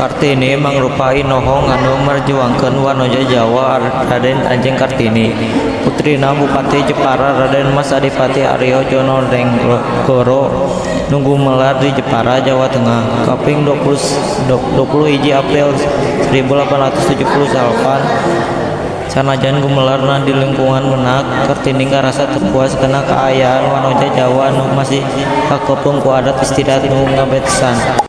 Kartini mangrupai nohong anu merjuangkeun wanoja Jawa Raden Ajeng Kartini. Putrina Bupati Jepara Raden Mas Adipati Aryo Jonodrenggoro nunggu melar di Jepara, Jawa Tengah. Kaping 21 April 1878 sanajan gumelarna di lingkungan Menak, Kartini ngarasa teu puas kana kaayaan wanoja Jawa nu masih kakepung ku adat istiadat nu ngabetesan.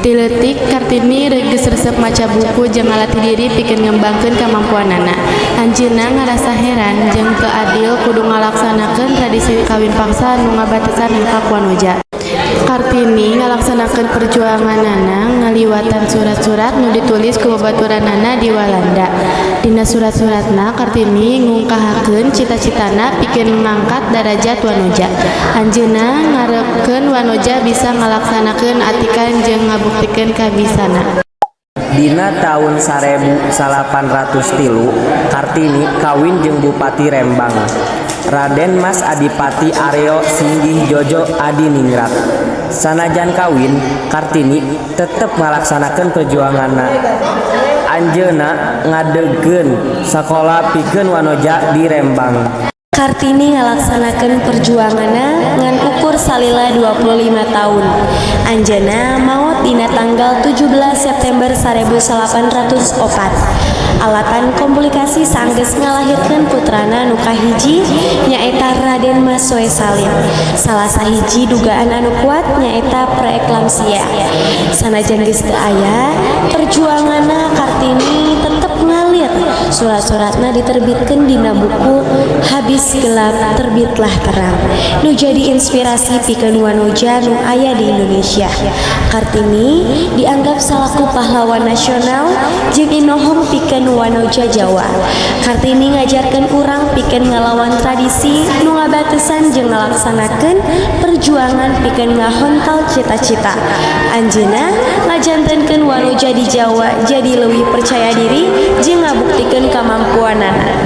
Tiletik Kartini geus resep maca buku jeung ngalatih diri pikeun ngembangkeun kamampuanana. Anjeunna ngarasa heran jeung teu adil kudu ngalaksanakeun tradisi kawin paksa nu ngabatesan hak wanoja. Kartini ngalaksanakeun perjuanganana ngaliwatan surat-surat nu ditulis ku babaturanana di Walanda. Dina surat-suratna Kartini ngungkahakeun cita-citana pikeun ngangkat derajat wanoja. Anjeunna ngarepkeun wanoja bisa ngalaksanakeun atikan jeung ngabuktikeun kabisana. Dina taun 1803 Kartini kawin jeung Bupati Rembang Raden Mas Adipati Aryo Singgih Jojo Adiningrat. Sanajan kawin, Kartini tetep ngalaksanakeun perjuanganna. Anjeunna ngadegkeun sakola pikeun wanoja di Rembang. Kartini ngalaksanakeun perjuanganna ngan ukur salila 25 tahun. Anjeunna maot dina tanggal 17 September 1804. Alatan komplikasi sanggeus ngalahirkeun putrana nu kahiji nyaeta Raden Mas Soe Salim. Salah sahiji dugaan anu kuat nyaeta preeklamsia. Sanajan geus teu aya, perjuanganna Kartini tetep ngalir. Surat-suratna diterbitkeun dina buku Habis Gelap Terbitlah Terang nu jadi inspirasi pikeun wanoja nu aya di Indonesia. Kartini dianggap salaku pahlawan nasional jeung inohong pikeun wanoja Jawa. Kartini ngajarkeun urang pikeun ngalawan tradisi nu ngabatesan jeung ngalaksanakeun perjuangan pikeun ngahontal cita-cita. Anjeunna ngajantenkeun wanoja di Jawa jadi leuwih percaya diri jeung ngabuktikeun kamampuanana.